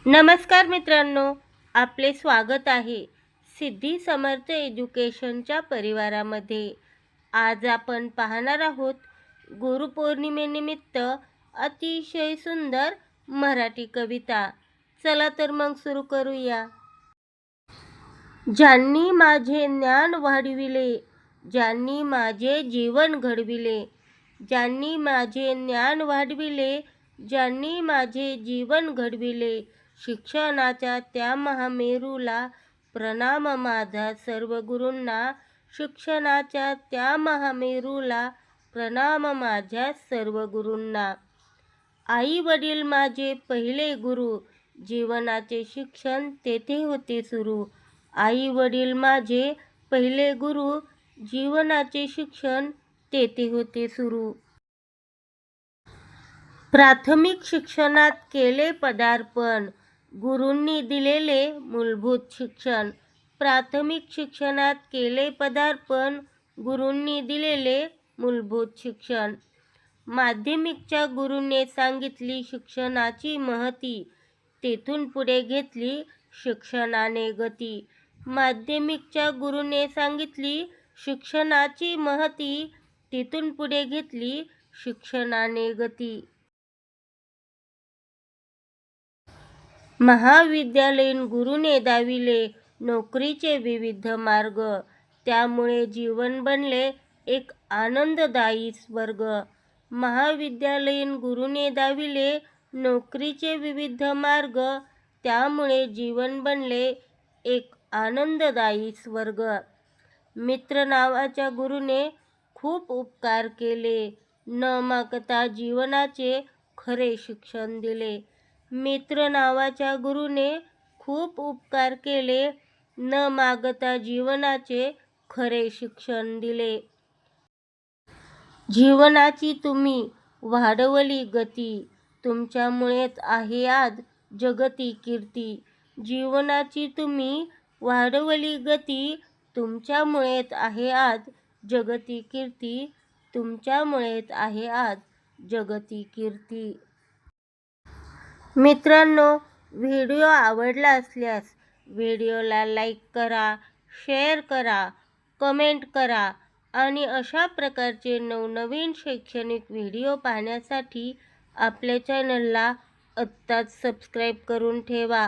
नमस्कार मित्रांनो, आपले स्वागत आहे सिद्धी समर्थ एज्युकेशनच्या परिवारामध्ये। आज आपण पाहणार आहोत गुरुपौर्णिमेनिमित्त अतिशय सुंदर मराठी कविता। चला तर मग सुरू करूया। ज्यांनी माझे ज्ञान वाढविले, ज्यांनी माझे जीवन घडविले, ज्यांनी माझे ज्ञान वाढविले, ज्यांनी माझे जीवन घडविले, शिक्षणाच्या त्या महामेरूला प्रणाम माझा सर्व गुरूंना, शिक्षणाच्या त्या महामेरूला प्रणाम माझ्या सर्व गुरूंना। आई वडील माझे पहिले गुरु, जीवनाचे शिक्षण तेथे होते सुरू। आई वडील माझे पहिले गुरु, जीवनाचे शिक्षण तेथे होते सुरू। प्राथमिक शिक्षणात केले पदार्पण, गुरूंनी दिलेले मूलभूत शिक्षण। प्राथमिक शिक्षणात केले पदार्पण, गुरूंनी दिलेले मूलभूत शिक्षण। माध्यमिकच्या गुरूने सांगितली शिक्षणाची महती, तेथून पुढे घेतली शिक्षणाने गती। माध्यमिकच्या गुरूने सांगितली शिक्षणाची महती, तिथून पुढे घेतली शिक्षणाने गती। महाविद्यालयीन गुरूने दाविले नोकरीचे विविध मार्ग, त्यामुळे जीवन बनले एक आनंददायी स्वर्ग। महाविद्यालयीन गुरूने दाविले नोकरीचे विविध मार्ग, त्यामुळे जीवन बनले एक आनंददायी स्वर्ग। मित्र नावाच्या गुरूने खूप उपकार केले, न मागता जीवनाचे खरे शिक्षण दिले। मित्र नावाच्या गुरूने खूप उपकार केले, न मागता जीवनाचे खरे शिक्षण दिले। जीवनाची तुम्ही वाढवली गती, तुमच्यामुळेच आहे आज जगती कीर्ती। जीवनाची तुम्ही वाढवली गती, तुमच्यामुळेच आहे आज जगती कीर्ती। तुमच्यामुळेच आहे आज जगती कीर्ती। मित्रांनो, व्हिडिओ आवडला असल्यास व्हिडिओला लाईक करा, शेअर करा, कमेंट करा आणि अशा प्रकारचे नवनवीन शैक्षणिक व्हिडिओ पाहण्यासाठी आपल्या चॅनलला आत्ताच सबस्क्राईब करून ठेवा।